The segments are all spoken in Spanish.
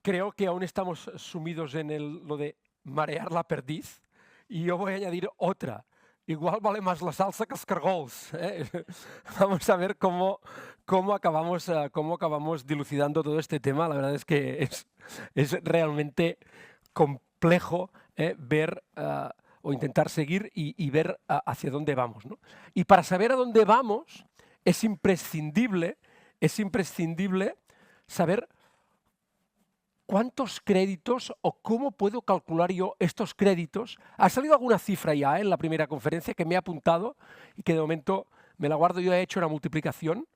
creo que aún estamos sumidos en lo de marear la perdiz y yo voy a añadir otra. Igual vale más la salsa que los cargols. Vamos a ver cómo acabamos dilucidando todo este tema. La verdad es que es realmente complejo ver o intentar seguir y ver hacia dónde vamos, ¿no? Y para saber a dónde vamos es imprescindible saber ¿cuántos créditos o cómo puedo calcular yo estos créditos? Ha salido alguna cifra ya en la primera conferencia que me he apuntado y que de momento me la guardo. Yo he hecho una multiplicación.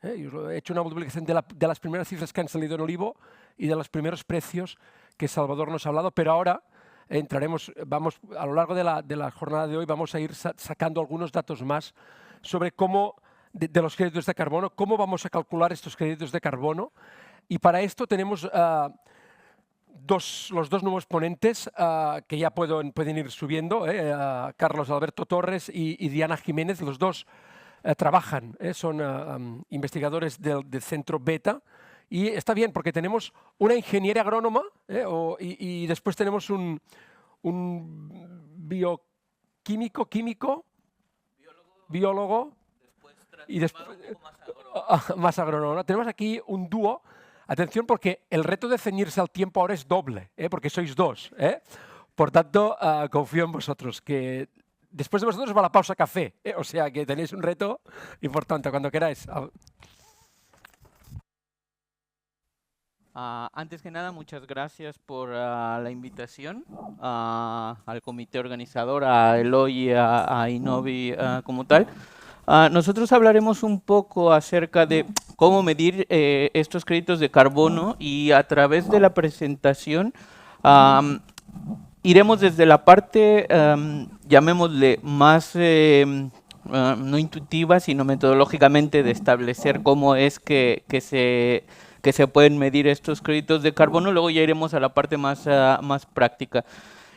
Yo he hecho una multiplicación de las primeras cifras que han salido en Olivo y de los primeros precios que Salvador nos ha hablado, pero ahora vamos a lo largo de la jornada de hoy vamos a ir sacando algunos datos más sobre cómo, de los créditos de carbono, cómo vamos a calcular estos créditos de carbono. Y para esto tenemos los dos nuevos ponentes que ya pueden ir subiendo, Carlos Alberto Torres y Diana Jiménez. Los dos trabajan, son investigadores del Centro Beta. Y está bien porque tenemos una ingeniera agrónoma y después tenemos un bioquímico, biólogo y después más agrónomo. Tenemos aquí un dúo. Atención porque el reto de ceñirse al tiempo ahora es doble, porque sois dos. Por tanto, confío en vosotros, que después de vosotros va la pausa café. O sea que tenéis un reto importante cuando queráis. Antes que nada, muchas gracias por la invitación al comité organizador, a Eloy y a Innovi como tal. Nosotros hablaremos un poco acerca de cómo medir estos créditos de carbono y a través de la presentación iremos desde la parte, llamémosle, más no intuitiva, sino metodológicamente de establecer cómo es que se pueden medir estos créditos de carbono. Luego ya iremos a la parte más práctica.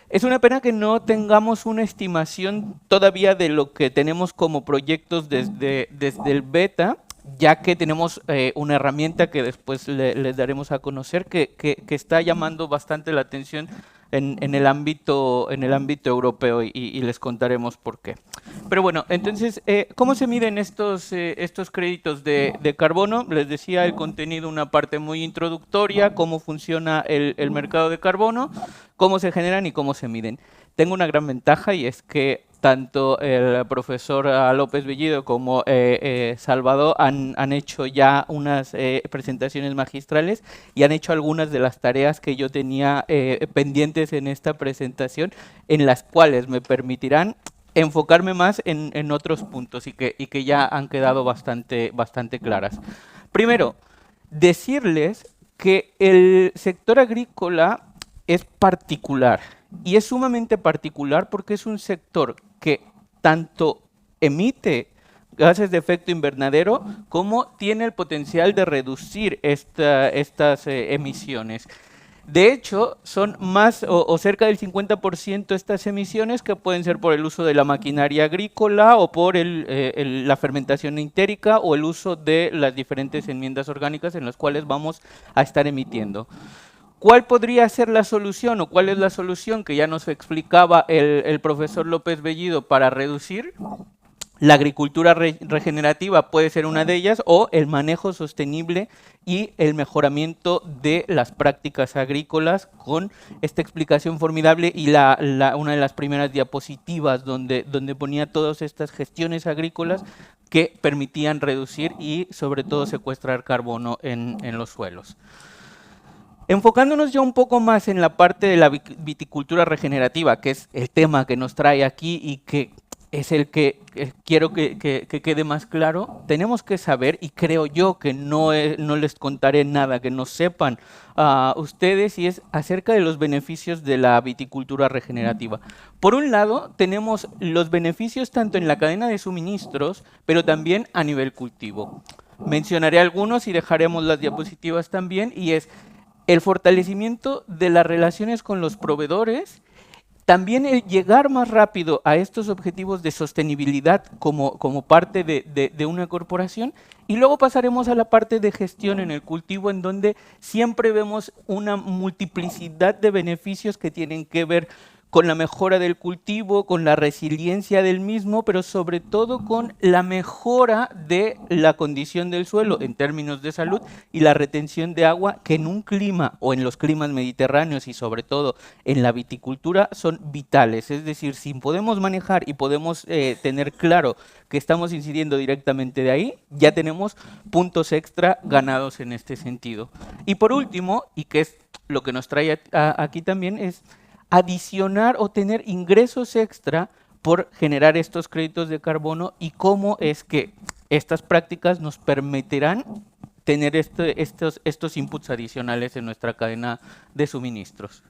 Es una pena que no tengamos una estimación todavía de lo que tenemos como proyectos desde el beta, ya que tenemos una herramienta que después les daremos a conocer que está llamando bastante la atención en el ámbito europeo y les contaremos por qué. Pero bueno, entonces, ¿cómo se miden estos créditos de carbono? Les decía el contenido, una parte muy introductoria, cómo funciona el mercado de carbono, cómo se generan y cómo se miden. Tengo una gran ventaja y es que tanto el profesor López Bellido como Salvador han hecho ya unas presentaciones magistrales y han hecho algunas de las tareas que yo tenía pendientes en esta presentación, en las cuales me permitirán enfocarme más en otros puntos y que ya han quedado bastante claras. Primero, decirles que el sector agrícola es particular. Y es sumamente particular porque es un sector que tanto emite gases de efecto invernadero como tiene el potencial de reducir estas emisiones. De hecho, son más o cerca del 50% estas emisiones que pueden ser por el uso de la maquinaria agrícola o por la fermentación entérica o el uso de las diferentes enmiendas orgánicas en las cuales vamos a estar emitiendo. ¿Cuál podría ser la solución o cuál es la solución que ya nos explicaba el profesor López Bellido para reducir? La agricultura regenerativa puede ser una de ellas, o el manejo sostenible y el mejoramiento de las prácticas agrícolas, con esta explicación formidable y una de las primeras diapositivas donde ponía todas estas gestiones agrícolas que permitían reducir y sobre todo secuestrar carbono en los suelos. Enfocándonos ya un poco más en la parte de la viticultura regenerativa, que es el tema que nos trae aquí y que es el que quiero que quede más claro, tenemos que saber, y creo yo que no les contaré nada que no sepan ustedes, y es acerca de los beneficios de la viticultura regenerativa. Por un lado, tenemos los beneficios tanto en la cadena de suministros, pero también a nivel cultivo. Mencionaré algunos y dejaremos las diapositivas también, y es el fortalecimiento de las relaciones con los proveedores, también el llegar más rápido a estos objetivos de sostenibilidad como parte de una corporación, Y luego pasaremos a la parte de gestión en el cultivo, en donde siempre vemos una multiplicidad de beneficios que tienen que ver con la mejora del cultivo, con la resiliencia del mismo, pero sobre todo con la mejora de la condición del suelo en términos de salud y la retención de agua, que en un clima o en los climas mediterráneos y sobre todo en la viticultura son vitales. Es decir, si podemos manejar y podemos tener claro que estamos incidiendo directamente de ahí, ya tenemos puntos extra ganados en este sentido. Y por último, y que es lo que nos trae aquí también, es adicionar o tener ingresos extra por generar estos créditos de carbono y cómo es que estas prácticas nos permitirán tener estos inputs adicionales en nuestra cadena de suministros.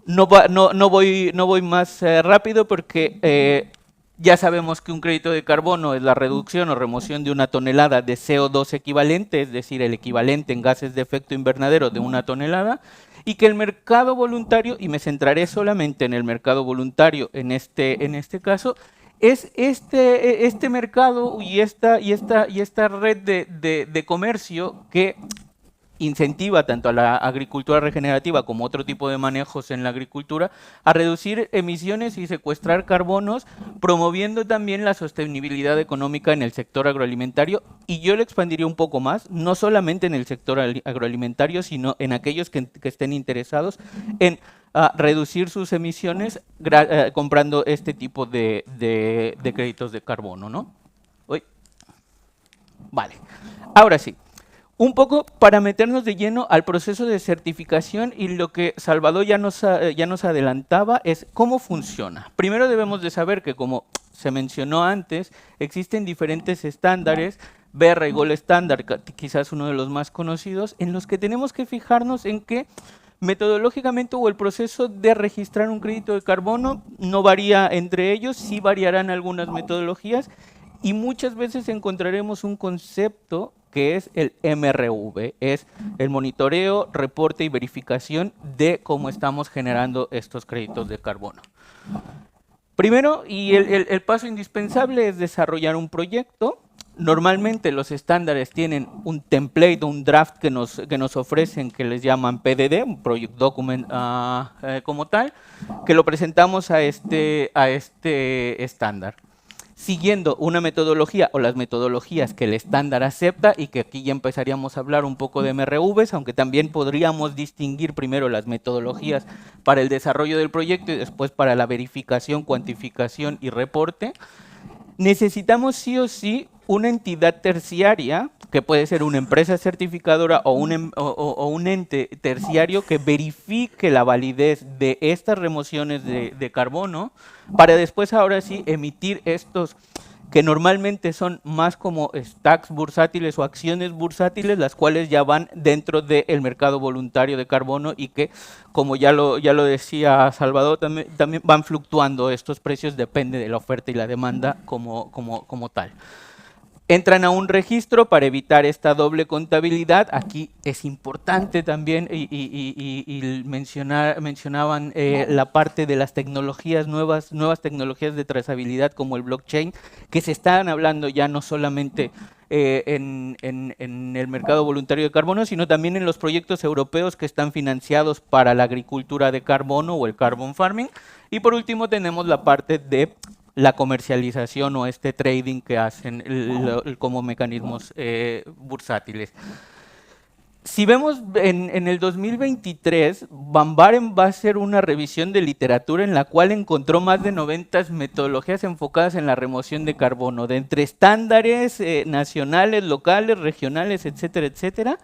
No voy más rápido porque ya sabemos que un crédito de carbono es la reducción o remoción de una tonelada de CO2 equivalente, es decir, el equivalente en gases de efecto invernadero de una tonelada, y que el mercado voluntario, y me centraré solamente en el mercado voluntario en este caso, es este mercado y esta red de comercio que incentiva tanto a la agricultura regenerativa como otro tipo de manejos en la agricultura a reducir emisiones y secuestrar carbonos, promoviendo también la sostenibilidad económica en el sector agroalimentario, y yo lo expandiría un poco más, no solamente en el sector agroalimentario, sino en aquellos que estén interesados en reducir sus emisiones comprando este tipo de créditos de carbono, ¿no? Vale, ahora sí. Un poco para meternos de lleno al proceso de certificación, y lo que Salvador ya nos adelantaba es cómo funciona. Primero debemos de saber que, como se mencionó antes, existen diferentes estándares, BRRA y Gold Standard, quizás uno de los más conocidos, en los que tenemos que fijarnos en que metodológicamente o el proceso de registrar un crédito de carbono no varía entre ellos, sí variarán algunas metodologías, y muchas veces encontraremos un concepto que es el MRV, es el monitoreo, reporte y verificación de cómo estamos generando estos créditos de carbono. Primero, y el paso indispensable, es desarrollar un proyecto. Normalmente los estándares tienen un template o un draft que nos ofrecen, que les llaman PDD, un Project Document como tal, que lo presentamos a este estándar, siguiendo una metodología o las metodologías que el estándar acepta, y que aquí ya empezaríamos a hablar un poco de MRVs, aunque también podríamos distinguir primero las metodologías para el desarrollo del proyecto y después para la verificación, cuantificación y reporte. Necesitamos sí o sí una entidad terciaria, que puede ser una empresa certificadora o un ente terciario, que verifique la validez de estas remociones de carbono, para después ahora sí emitir estos, que normalmente son más como stacks bursátiles o acciones bursátiles, las cuales ya van dentro del mercado voluntario de carbono, y que, como ya lo decía Salvador, también van fluctuando estos precios, depende de la oferta y la demanda como tal. Entran a un registro para evitar esta doble contabilidad. Aquí es importante también, y mencionaban la parte de las tecnologías, nuevas tecnologías de trazabilidad como el blockchain, que se están hablando ya no solamente en el mercado voluntario de carbono, sino también en los proyectos europeos que están financiados para la agricultura de carbono o el carbon farming. Y por último tenemos la parte de la comercialización o este trading que hacen como mecanismos bursátiles. Si vemos en el 2023, Van Baaren va a hacer una revisión de literatura en la cual encontró más de 90 metodologías enfocadas en la remoción de carbono, de entre estándares nacionales, locales, regionales, etcétera, etcétera,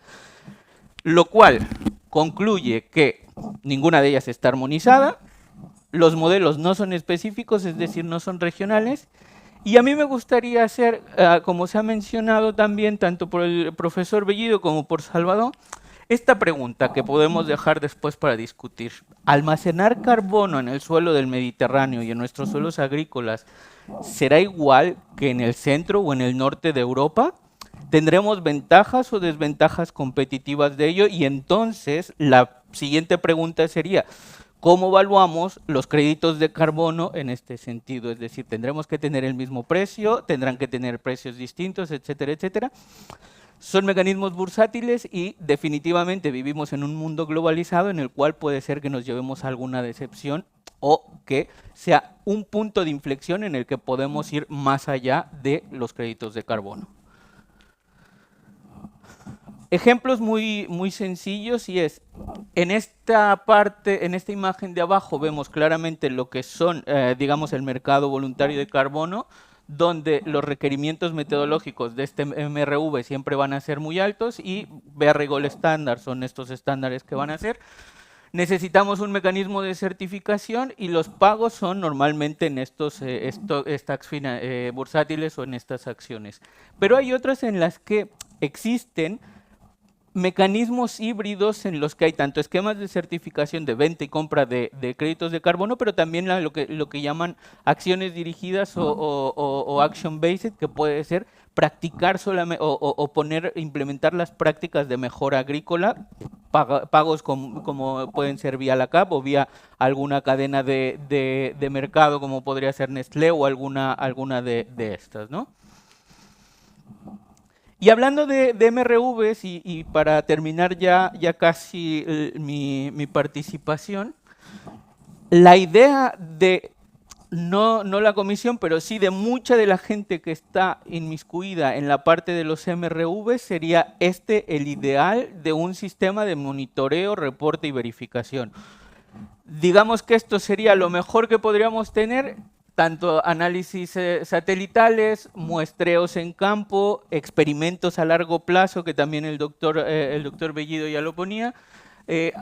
lo cual concluye que ninguna de ellas está armonizada. Los modelos no son específicos, es decir, no son regionales. Y a mí me gustaría hacer, como se ha mencionado también, tanto por el profesor Bellido como por Salvador, esta pregunta que podemos dejar después para discutir. ¿Almacenar carbono en el suelo del Mediterráneo y en nuestros suelos agrícolas será igual que en el centro o en el norte de Europa? ¿Tendremos ventajas o desventajas competitivas de ello? Y entonces la siguiente pregunta sería: ¿cómo evaluamos los créditos de carbono en este sentido? Es decir, tendremos que tener el mismo precio, tendrán que tener precios distintos, etcétera, etcétera. Son mecanismos bursátiles y definitivamente vivimos en un mundo globalizado en el cual puede ser que nos llevemos a alguna decepción o que sea un punto de inflexión en el que podemos ir más allá de los créditos de carbono. Ejemplos muy sencillos, y es, en esta parte, en esta imagen de abajo vemos claramente lo que son, digamos, el mercado voluntario de carbono, donde los requerimientos metodológicos de este MRV siempre van a ser muy altos y BR Gold Standard son estos estándares que van a ser. Necesitamos un mecanismo de certificación y los pagos son normalmente en estos stocks bursátiles o en estas acciones. Pero hay otras en las que existen mecanismos híbridos en los que hay tanto esquemas de certificación de venta y compra de créditos de carbono, pero también lo que llaman acciones dirigidas o action based, que puede ser practicar solamente o implementar las prácticas de mejora agrícola, pagos como pueden ser vía la CAP o vía alguna cadena de mercado como podría ser Nestlé o alguna de estas, ¿no? Y hablando de MRVs, y para terminar ya casi mi participación, la idea de, no la comisión, pero sí de mucha de la gente que está inmiscuida en la parte de los MRVs, sería el ideal de un sistema de monitoreo, reporte y verificación. Digamos que esto sería lo mejor que podríamos tener, tanto análisis satelitales, muestreos en campo, experimentos a largo plazo, que también el doctor Bellido ya lo ponía,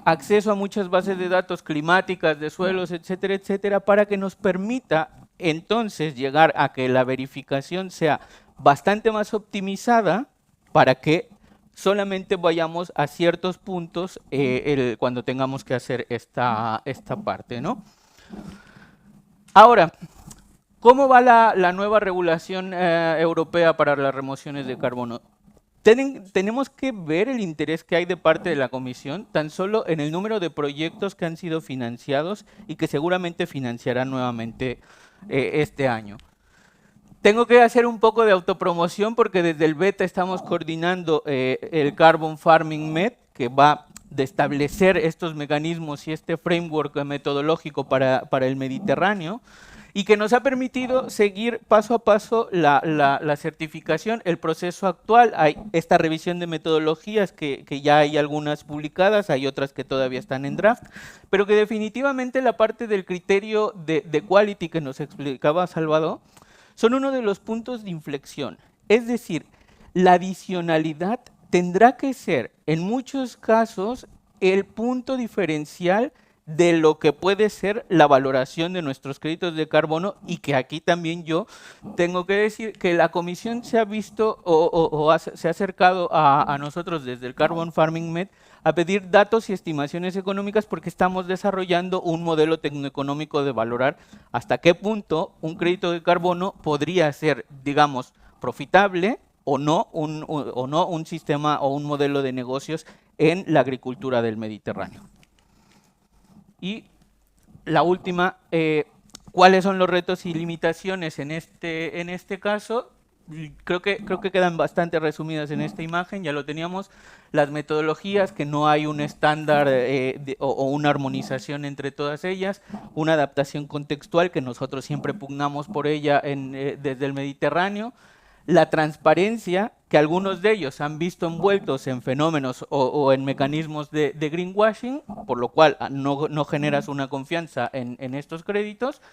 acceso a muchas bases de datos climáticas, de suelos, etcétera, etcétera, para que nos permita entonces llegar a que la verificación sea bastante más optimizada para que solamente vayamos a ciertos puntos cuando tengamos que hacer esta parte, ¿no? Ahora, ¿cómo va la nueva regulación europea para las remociones de carbono? Tenemos que ver el interés que hay de parte de la Comisión, tan solo en el número de proyectos que han sido financiados y que seguramente financiarán nuevamente este año. Tengo que hacer un poco de autopromoción porque desde el beta estamos coordinando el Carbon Farming Med, que va de establecer estos mecanismos y este framework metodológico para el Mediterráneo, y que nos ha permitido seguir paso a paso la certificación, el proceso actual. Hay esta revisión de metodologías que ya hay algunas publicadas, hay otras que todavía están en draft, pero que definitivamente la parte del criterio de quality que nos explicaba Salvador son uno de los puntos de inflexión. Es decir, la adicionalidad tendrá que ser, en muchos casos, el punto diferencial de lo que puede ser la valoración de nuestros créditos de carbono, y que aquí también yo tengo que decir que la Comisión se ha visto se ha acercado a nosotros desde el Carbon Farming Med a pedir datos y estimaciones económicas, porque estamos desarrollando un modelo tecnoeconómico de valorar hasta qué punto un crédito de carbono podría ser, digamos, profitable o no un sistema o un modelo de negocios en la agricultura del Mediterráneo. Y la última, ¿cuáles son los retos y limitaciones en este caso? Creo que quedan bastante resumidas en esta imagen, ya lo teníamos. Las metodologías, que no hay un estándar o una armonización entre todas ellas. Una adaptación contextual, que nosotros siempre pugnamos por ella desde el Mediterráneo. La transparencia, que algunos de ellos han visto envueltos en fenómenos o en mecanismos de greenwashing, por lo cual no generas una confianza en estos créditos.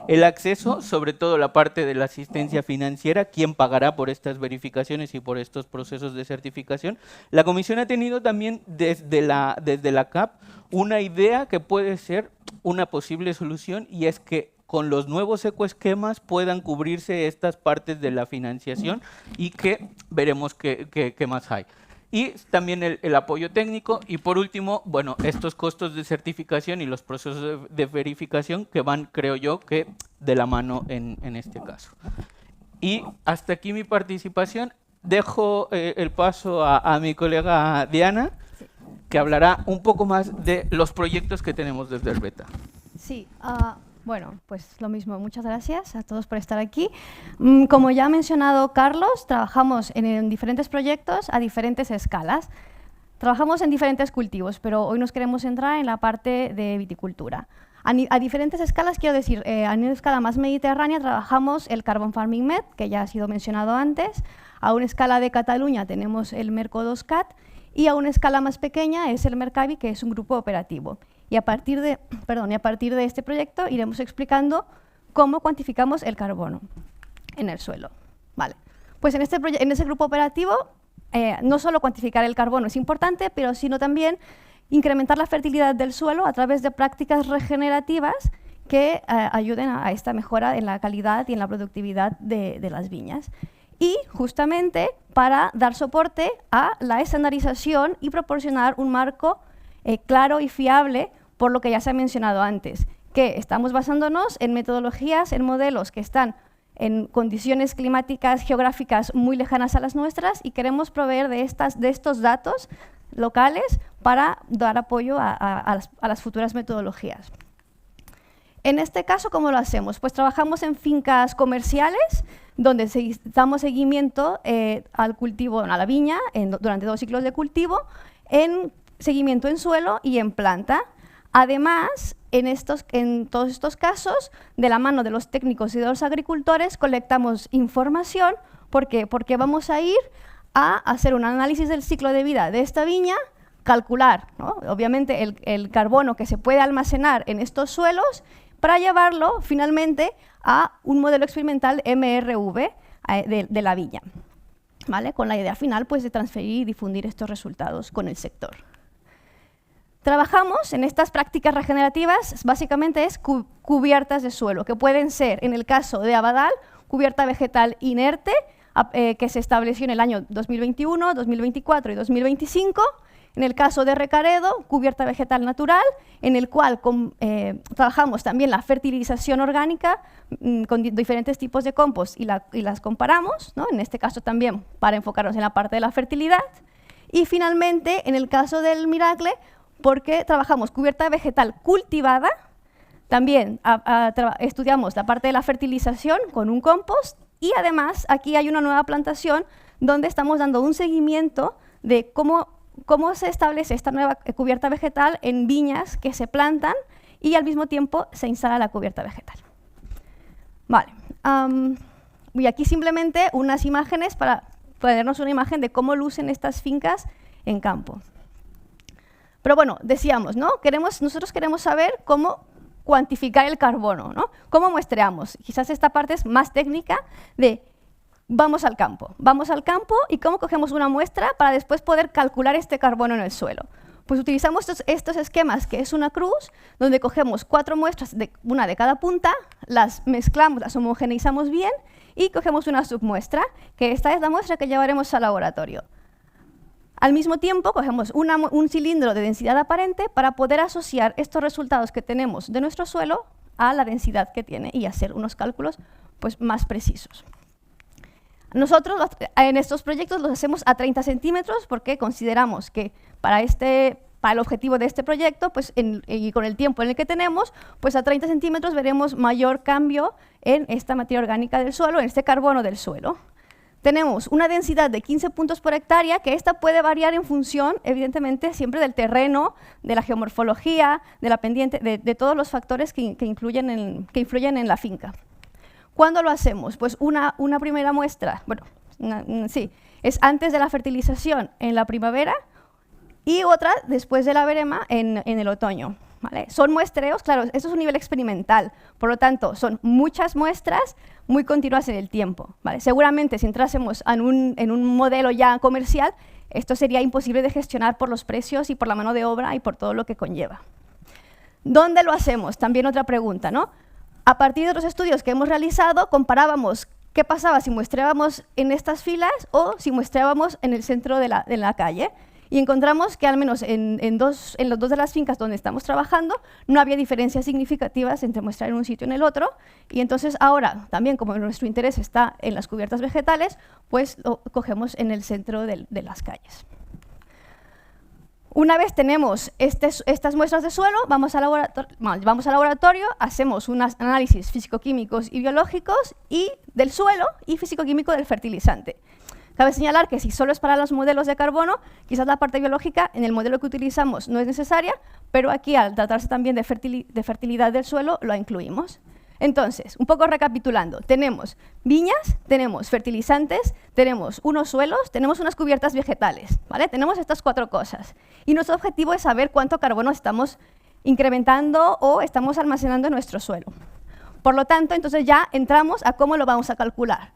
El acceso, sobre todo la parte de la asistencia financiera, quién pagará por estas verificaciones y por estos procesos de certificación. La Comisión ha tenido también desde la CAP una idea que puede ser una posible solución, y es que con los nuevos ecoesquemas puedan cubrirse estas partes de la financiación, y que veremos qué más hay. Y también el apoyo técnico, y por último, bueno, estos costos de certificación y los procesos de verificación que van, creo yo, que de la mano en este caso. Y hasta aquí mi participación. Dejo el paso a mi colega Diana, que hablará un poco más de los proyectos que tenemos desde el Beta. Sí, bueno, pues lo mismo. Muchas gracias a todos por estar aquí. Como ya ha mencionado Carlos, trabajamos en diferentes proyectos a diferentes escalas. Trabajamos en diferentes cultivos, pero hoy nos queremos centrar en la parte de viticultura. A diferentes escalas, quiero decir, a una escala más mediterránea trabajamos el Carbon Farming Med, que ya ha sido mencionado antes. A una escala de Cataluña tenemos el Merco2Cat y a una escala más pequeña es el Mercavi, que es un grupo operativo. Y a partir de este proyecto iremos explicando cómo cuantificamos el carbono en el suelo. Vale. Pues en ese grupo operativo, no solo cuantificar el carbono es importante, pero sino también incrementar la fertilidad del suelo a través de prácticas regenerativas que ayuden a esta mejora en la calidad y en la productividad de las viñas. Y justamente para dar soporte a la estandarización y proporcionar un marco claro y fiable, por lo que ya se ha mencionado antes, que estamos basándonos en metodologías, en modelos que están en condiciones climáticas, geográficas muy lejanas a las nuestras y queremos proveer de estos datos locales para dar apoyo a las futuras metodologías. En este caso, ¿cómo lo hacemos? Pues trabajamos en fincas comerciales donde damos seguimiento al cultivo, a la viña, durante 2 ciclos de cultivo, en seguimiento en suelo y en planta. Además, en todos estos casos, de la mano de los técnicos y de los agricultores, colectamos información. ¿Por qué? Porque vamos a ir a hacer un análisis del ciclo de vida de esta viña, calcular, ¿no?, obviamente el carbono que se puede almacenar en estos suelos para llevarlo finalmente a un modelo experimental MRV de la viña, ¿vale? Con la idea final pues, de transferir y difundir estos resultados con el sector. Trabajamos en estas prácticas regenerativas, básicamente es cubiertas de suelo, que pueden ser, en el caso de Abadal, cubierta vegetal inerte, que se estableció en el año 2021, 2024 y 2025. En el caso de Recaredo, cubierta vegetal natural, en el cual trabajamos también la fertilización orgánica con diferentes tipos de compost y las comparamos, ¿no? En este caso también para enfocarnos en la parte de la fertilidad. Y finalmente, en el caso del Miracle, porque trabajamos cubierta vegetal cultivada, también estudiamos la parte de la fertilización con un compost y además aquí hay una nueva plantación donde estamos dando un seguimiento de cómo se establece esta nueva cubierta vegetal en viñas que se plantan y al mismo tiempo se instala la cubierta vegetal. Vale. Y aquí simplemente unas imágenes para ponernos una imagen de cómo lucen estas fincas en campo. Pero bueno, decíamos, ¿no? Nosotros queremos saber cómo cuantificar el carbono, ¿no? ¿Cómo muestreamos? Quizás esta parte es más técnica de vamos al campo y cómo cogemos una muestra para después poder calcular este carbono en el suelo. Pues utilizamos estos esquemas, que es una cruz, donde cogemos 4 muestras, una de cada punta, las mezclamos, las homogeneizamos bien y cogemos una submuestra, que esta es la muestra que llevaremos al laboratorio. Al mismo tiempo, cogemos un cilindro de densidad aparente para poder asociar estos resultados que tenemos de nuestro suelo a la densidad que tiene y hacer unos cálculos pues, más precisos. Nosotros en estos proyectos los hacemos a 30 centímetros porque consideramos que para el objetivo de este proyecto pues, y con el tiempo en el que tenemos, pues a 30 centímetros veremos mayor cambio en esta materia orgánica del suelo, en este carbono del suelo. Tenemos una densidad de 15 puntos por hectárea, que esta puede variar en función, evidentemente, siempre del terreno, de la geomorfología, de la pendiente, de todos los factores que influyen en la finca. ¿Cuándo lo hacemos? Pues una primera muestra, bueno, es antes de la fertilización en la primavera y otra después de la verema en el otoño. ¿Vale? Son muestreos, claro, esto es un nivel experimental, por lo tanto, son muchas muestras muy continuas en el tiempo. ¿Vale? Seguramente si entrásemos en un modelo ya comercial, esto sería imposible de gestionar por los precios y por la mano de obra y por todo lo que conlleva. ¿Dónde lo hacemos? También otra pregunta, ¿no? A partir de los estudios que hemos realizado, comparábamos qué pasaba si muestreábamos en estas filas o si muestreábamos en el centro de la calle. Y encontramos que al menos en los dos de las fincas donde estamos trabajando no había diferencias significativas entre muestrar en un sitio y en el otro. Y entonces ahora, también como nuestro interés está en las cubiertas vegetales, pues lo cogemos en el centro de las calles. Una vez tenemos estas muestras de suelo, vamos al laboratorio, hacemos unos análisis físico-químicos y biológicos del suelo y físico-químico del fertilizante. Cabe señalar que si solo es para los modelos de carbono, quizás la parte biológica en el modelo que utilizamos no es necesaria, pero aquí al tratarse también de fertilidad del suelo, lo incluimos. Entonces, un poco recapitulando, tenemos viñas, tenemos fertilizantes, tenemos unos suelos, tenemos unas cubiertas vegetales, ¿vale? Tenemos estas 4 cosas. Y nuestro objetivo es saber cuánto carbono estamos incrementando o estamos almacenando en nuestro suelo. Por lo tanto, entonces ya entramos a cómo lo vamos a calcular.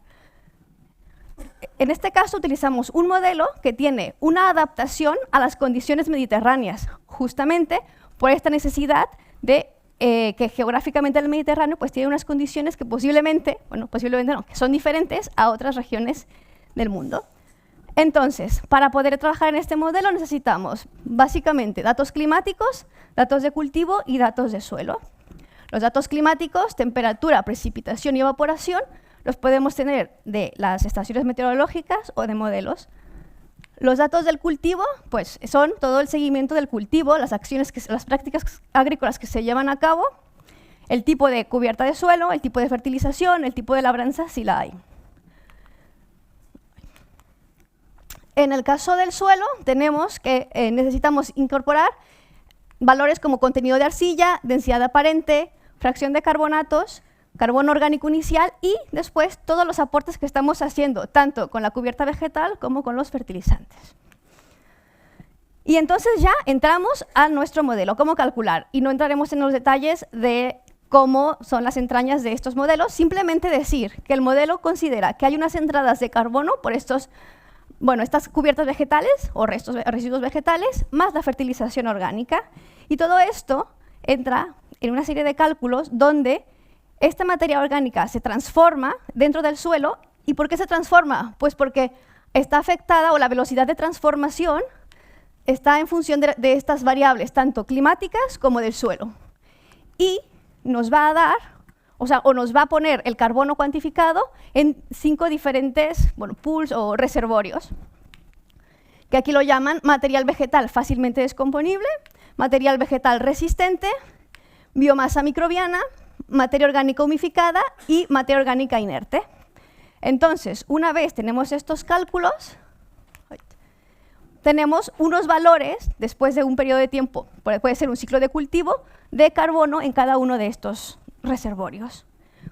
En este caso utilizamos un modelo que tiene una adaptación a las condiciones mediterráneas, justamente por esta necesidad de que geográficamente el Mediterráneo pues tiene unas condiciones que posiblemente no, que son diferentes a otras regiones del mundo. Entonces, para poder trabajar en este modelo necesitamos básicamente datos climáticos, datos de cultivo y datos de suelo. Los datos climáticos, temperatura, precipitación y evaporación, los podemos tener de las estaciones meteorológicas o de modelos. Los datos del cultivo, pues son todo el seguimiento del cultivo, las prácticas agrícolas que se llevan a cabo, el tipo de cubierta de suelo, el tipo de fertilización, el tipo de labranza, si la hay. En el caso del suelo, tenemos que necesitamos incorporar valores como contenido de arcilla, densidad aparente, fracción de carbonatos, carbono orgánico inicial y después todos los aportes que estamos haciendo, tanto con la cubierta vegetal como con los fertilizantes. Y entonces ya entramos a nuestro modelo, cómo calcular, y no entraremos en los detalles de cómo son las entrañas de estos modelos, simplemente decir que el modelo considera que hay unas entradas de carbono por estas cubiertas vegetales o residuos vegetales, más la fertilización orgánica, y todo esto entra en una serie de cálculos donde esta materia orgánica se transforma dentro del suelo. ¿Y por qué se transforma? Pues porque está afectada o la velocidad de transformación está en función de estas variables, tanto climáticas como del suelo. Y nos va a dar, o nos va a poner el carbono cuantificado en 5 diferentes pools o reservorios, que aquí lo llaman material vegetal fácilmente descomponible, material vegetal resistente, biomasa microbiana, materia orgánica humificada y materia orgánica inerte. Entonces, una vez tenemos estos cálculos, tenemos unos valores, después de un periodo de tiempo, puede ser un ciclo de cultivo, de carbono en cada uno de estos reservorios.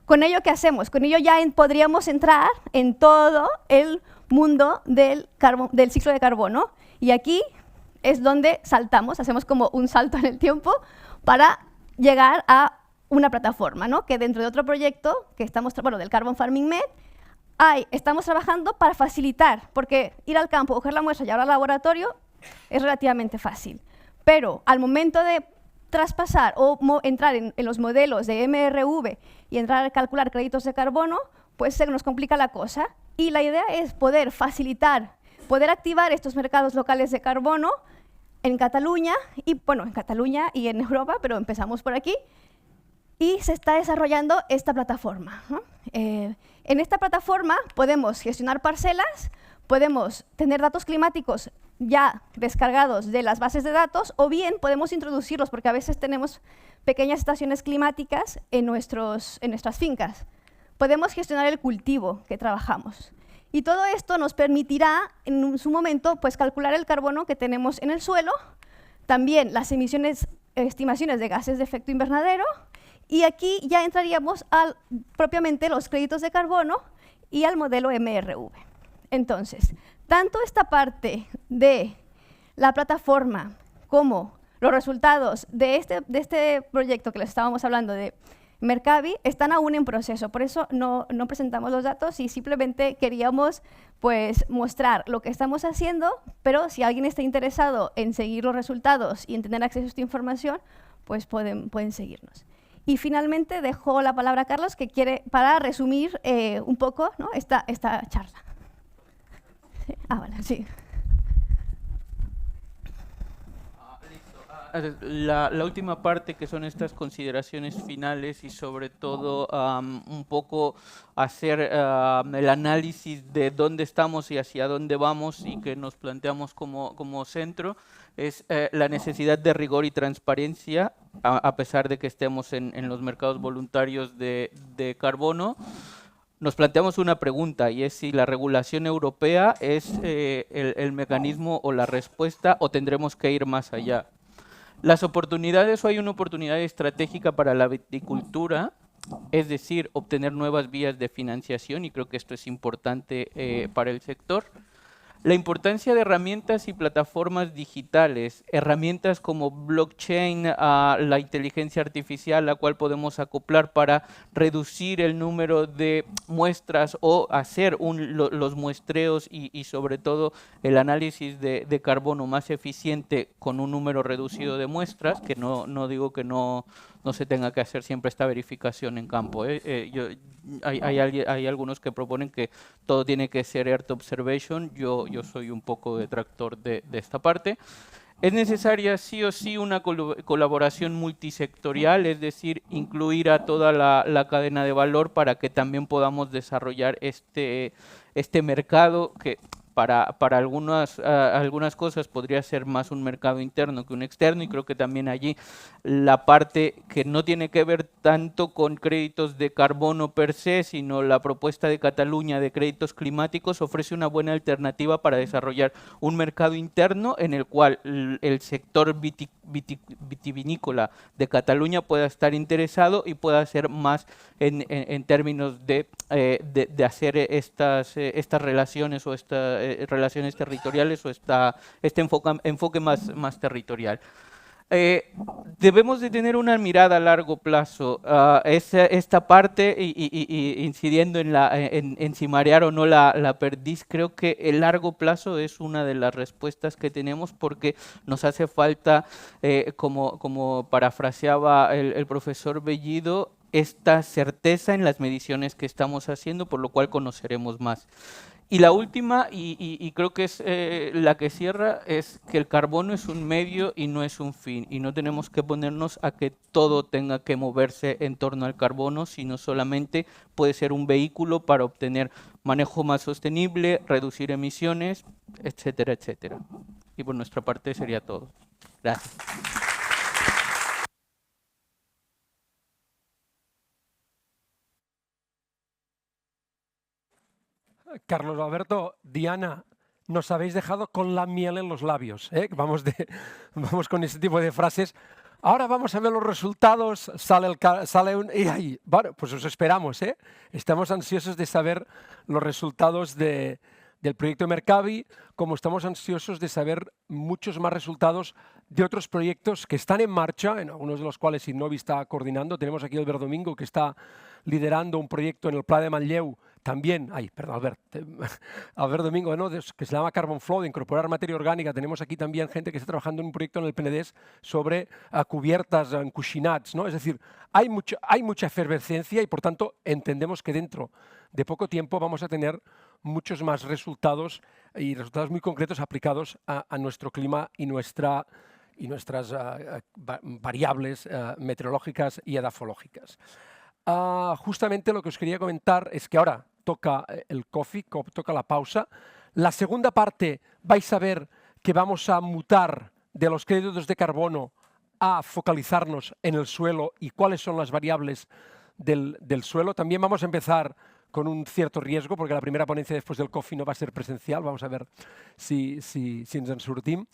¿Con ello qué hacemos? Con ello ya podríamos entrar en todo el mundo del ciclo de carbono, y aquí es donde saltamos, hacemos como un salto en el tiempo para llegar a una plataforma, ¿no? Que dentro de otro proyecto que del Carbon Farming Med, estamos trabajando para facilitar, porque ir al campo, coger la muestra y llevarla al laboratorio es relativamente fácil, pero al momento de traspasar o entrar en los modelos de MRV y entrar a calcular créditos de carbono, pues se nos complica la cosa, y la idea es poder facilitar, poder activar estos mercados locales de carbono en Cataluña y en Europa, pero empezamos por aquí. Y se está desarrollando esta plataforma, ¿no? En esta plataforma podemos gestionar parcelas, podemos tener datos climáticos ya descargados de las bases de datos, o bien podemos introducirlos, porque a veces tenemos pequeñas estaciones climáticas en nuestras fincas. Podemos gestionar el cultivo que trabajamos. Y todo esto nos permitirá, en su momento, pues, calcular el carbono que tenemos en el suelo, también las estimaciones de gases de efecto invernadero, y aquí ya entraríamos propiamente los créditos de carbono y al modelo MRV. Entonces, tanto esta parte de la plataforma como los resultados de este proyecto que les estábamos hablando de Mercavi están aún en proceso, por eso no presentamos los datos y simplemente queríamos pues mostrar lo que estamos haciendo, pero si alguien está interesado en seguir los resultados y en tener acceso a esta información, pues pueden seguirnos. Y finalmente dejo la palabra a Carlos, que quiere, para resumir un poco, ¿no?, esta charla. Sí. Listo. la última parte, que son estas consideraciones finales y sobre todo un poco hacer el análisis de dónde estamos y hacia dónde vamos y que nos planteamos como centro, es la necesidad de rigor y transparencia, a pesar de que estemos en los mercados voluntarios de carbono. Nos planteamos una pregunta, y es si la regulación europea es el mecanismo o la respuesta, o tendremos que ir más allá. Las oportunidades, o hay una oportunidad estratégica para la viticultura, es decir, obtener nuevas vías de financiación, y creo que esto es importante para el sector. La importancia de herramientas y plataformas digitales, herramientas como blockchain, la inteligencia artificial, la cual podemos acoplar para reducir el número de muestras o hacer los muestreos y sobre todo el análisis de carbono más eficiente con un número reducido de muestras, que no digo que no se tenga que hacer siempre esta verificación en campo. Hay algunos que proponen que todo tiene que ser Earth Observation. Yo soy un poco detractor de esta parte. Es necesaria sí o sí una colaboración multisectorial, es decir, incluir a toda la cadena de valor para que también podamos desarrollar este mercado que para algunas cosas podría ser más un mercado interno que un externo, y creo que también allí la parte que no tiene que ver tanto con créditos de carbono per se, sino la propuesta de Cataluña de créditos climáticos ofrece una buena alternativa para desarrollar un mercado interno en el cual el sector vitivinícola de Cataluña pueda estar interesado y pueda hacer más en términos de hacer estas relaciones o relaciones territoriales o este enfoque más territorial. Debemos de tener una mirada a largo plazo. Esta parte, y incidiendo en si marear o no la perdiz, creo que el largo plazo es una de las respuestas que tenemos, porque nos hace falta, como parafraseaba el profesor Bellido, esta certeza en las mediciones que estamos haciendo, por lo cual conoceremos más. Y la última, y creo que es la que cierra, es que el carbono es un medio y no es un fin, y no tenemos que ponernos a que todo tenga que moverse en torno al carbono, sino solamente puede ser un vehículo para obtener manejo más sostenible, reducir emisiones, etcétera, etcétera. Y por nuestra parte sería todo. Gracias. Carlos Alberto, Diana, nos habéis dejado con la miel en los labios, ¿eh? Vamos con ese tipo de frases. Ahora vamos a ver los resultados, bueno, pues os esperamos, ¿eh? Estamos ansiosos de saber los resultados del proyecto Mercavi, como estamos ansiosos de saber muchos más resultados de otros proyectos que están en marcha, en algunos de los cuales Innovi está coordinando. Tenemos aquí a Albert Domingo, que está liderando un proyecto en el Pla de Manlleu, también, Albert Domingo, ¿no? Que se llama Carbon Flow, de incorporar materia orgánica. Tenemos aquí también gente que está trabajando en un proyecto en el Penedès sobre cubiertas encuixinats, ¿no? Es decir, hay mucha efervescencia y, por tanto, entendemos que dentro de poco tiempo vamos a tener muchos más resultados, y resultados muy concretos aplicados a nuestro clima y nuestras variables meteorológicas y edafológicas. Justamente lo que os quería comentar es que ahora toca el coffee, toca la pausa. La segunda parte vais a ver que vamos a mutar de los créditos de carbono a focalizarnos en el suelo y cuáles son las variables del suelo. También vamos a empezar con un cierto riesgo, porque la primera ponencia después del coffee no va a ser presencial. Vamos a ver si ens en sortim.